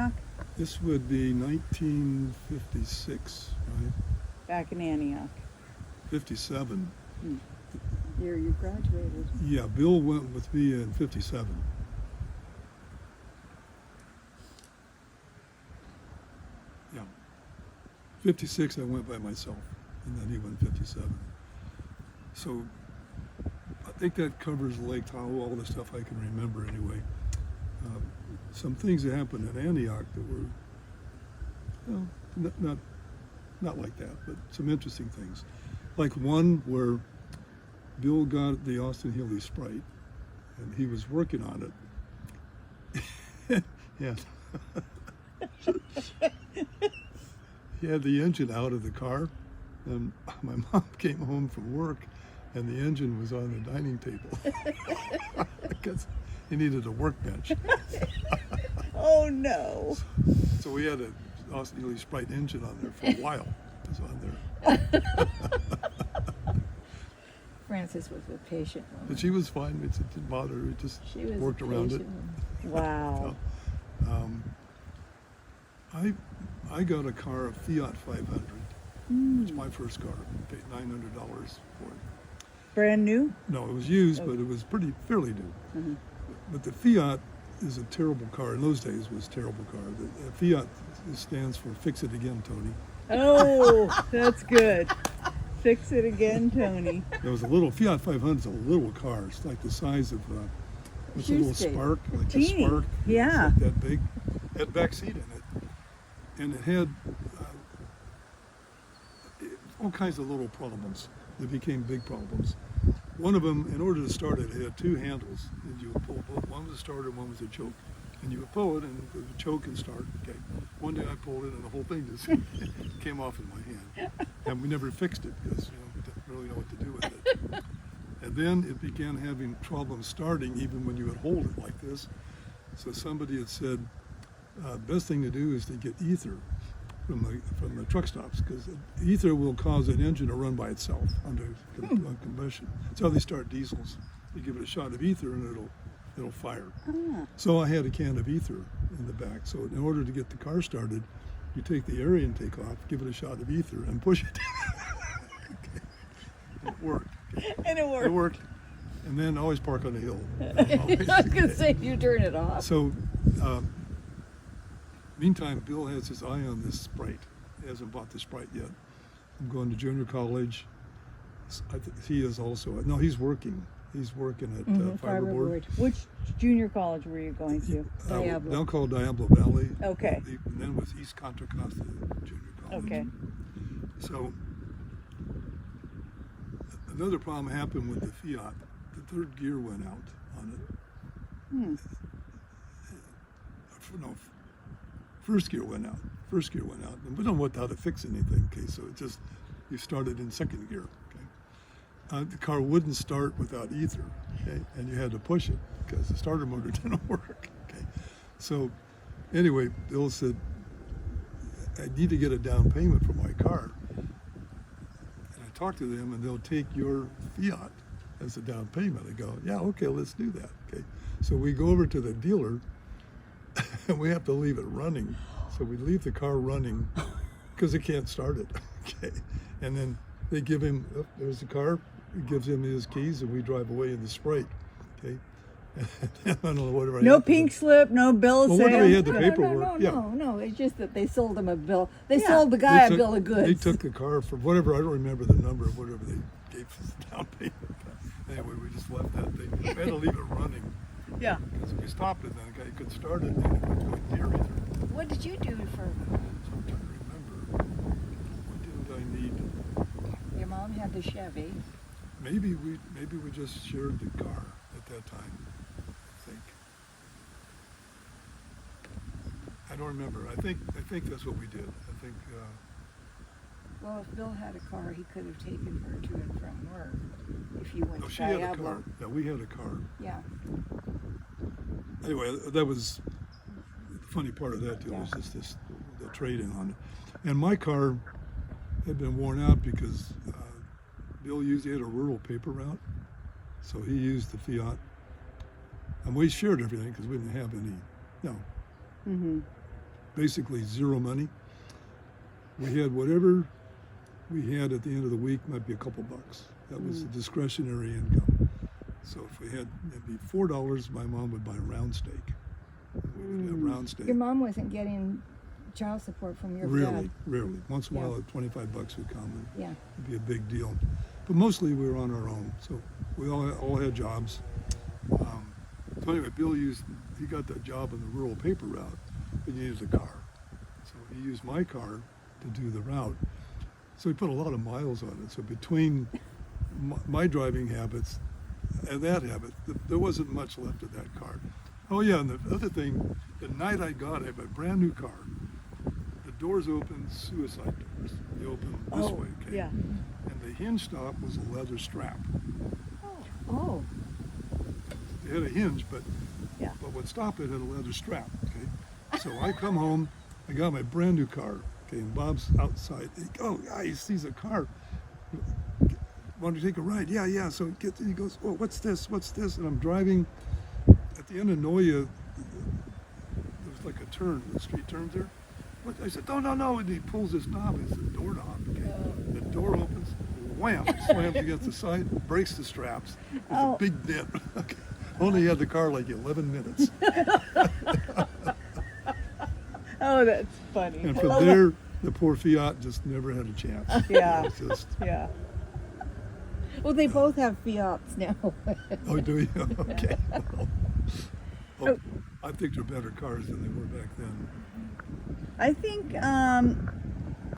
Antioch? This would be 1956, right? Back in Antioch. 57. Year you graduated. Yeah, Bill went with me in 57. Yeah. 56 I went by myself, and then he went 57. So I think that covers Lake Tahoe, all the stuff I can remember anyway. Some things that happened in Antioch that were, well, not like that, but some interesting things. Like one where Bill got the Austin Healey Sprite, and he was working on it. Yeah. He had the engine out of the car, and my mom came home from work, and the engine was on the dining table because he needed a workbench. Oh no. So we had an Austin Healey Sprite engine on there for a while. It was on there. Frances was a patient woman. But she was fine. It didn't bother her. It just She was worked a around it. patient woman. Wow. I got a car, a Fiat 500. It's my first car. I paid $900 for it. Brand new? No, it was used, but it was fairly new. But the Fiat is a terrible car. In those days, it was a terrible car. The Fiat stands for Fix It Again, Tony. Oh, that's good. Fix it again, Tony. There was a little Fiat 500 is a little car. It's like the size of what's a little Shoe Spark, like a Teeny. Spark. Yeah. It's like that big. It had a back seat in it, and it had all kinds of little problems that became big problems. One of them, in order to start it, it had two handles, and you would pull both. One was a starter, one was a choke, and you would pull it, and the choke and start. Okay. One day I pulled it, and the whole thing just came off in my hand, and we never fixed it because we didn't really know what to do with it. And then it began having problems starting, even when you would hold it like this. So somebody had said, best thing to do is to get ether from the truck stops, because ether will cause an engine to run by itself under combustion. That's how they start diesels. You give it a shot of ether and it'll fire. So I had a can of ether in the back. So in order to get the car started, you take the air intake off, give it a shot of ether, and push it. Okay. And it worked. And it worked. It worked. And then always park on a hill. I was going to say, you turn it off. So, meantime, Bill has his eye on this Sprite. He hasn't bought the Sprite yet. I'm going to junior college. He is also, no, he's working. He's working at Fiberboard. Which junior college were you going to? Diablo. Now called Diablo Valley. Okay. And then was East Contra Costa Junior College. Okay. So, another problem happened with the Fiat. The third gear went out on it. No, first gear went out. First gear went out. And we don't know how to fix anything. Okay, so it just you started in second gear. Okay, the car wouldn't start without ether. Okay, and you had to push it because the starter motor didn't work. Okay, so anyway, Bill said, "I need to get a down payment for my car." And I talked to them, and they'll take your Fiat as a down payment. I go, "Yeah, okay, let's do that." Okay, so we go over to the dealer. And we have to leave it running. So we leave the car running because it can't start it. Okay. And then they give him, oh, there's the car, he gives him his keys, and we drive away in the Sprite. Okay. I don't know, whatever. No pink slip, no bill of Well, sale. whatever he had the paperwork. No. It's just that they sold him a bill. They Yeah. sold the guy They a bill of goods. They took the car for whatever, I don't remember the number of whatever they gave us down payment. Anyway, we just left that thing. We had to leave it running. Yeah. Because if we stopped it, then the guy could start it, and it would go near either. What did you do for? So I'm trying to remember, what did I need? Your mom had the Chevy. Maybe we just shared the car at that time, I think. I don't remember. I think that's what we did. I think, Well, if Bill had a car, he could have taken her to and from work. If you went no, to she had a Diablo. car. Yeah, we had a car. Yeah. Anyway, that was the funny part of that deal was just the trade-in on it. And my car had been worn out because Bill he had a rural paper route, so he used the Fiat. And we shared everything because we didn't have any, basically zero money. We had whatever we had at the end of the week, might be a couple bucks. That was the discretionary income. So if we had maybe $4, my mom would buy round steak. We would have round steak. Your mom wasn't getting child support from your Rarely, dad. rarely. Once in a Yeah. while, $25 would come, and Yeah. it'd be a big deal. But mostly we were on our own, so we all had jobs. So anyway, Bill he got that job on the rural paper route, but he needed a car. So he used my car to do the route. So he put a lot of miles on it. So between my driving habits and that habit, there wasn't much left of that car. Oh yeah, and the other thing, the night I got it, I have a brand new car. The doors open suicide doors. They open this way, okay? Yeah. And the hinge stop was a leather strap. Oh. It had a hinge, but Yeah. what stopped it had a leather strap, okay? So I come home, I got my brand new car, okay, and Bob's outside. He sees a car. Want to take a ride? Yeah. So he goes, oh, what's this? And I'm driving at the end of Noya. There was like a turn, the street turns there. I said, no. And he pulls this knob, it's the doorknob, okay? The door opens, wham, slams against the side, breaks the straps. There's a big dent. Okay. Only had the car like 11 minutes. Oh, that's funny. And from there, the poor Fiat just never had a chance. Yeah. It was just, Yeah. Well, they both have Fiats now. oh, do you? Okay. Well, I think they're better cars than they were back then. I think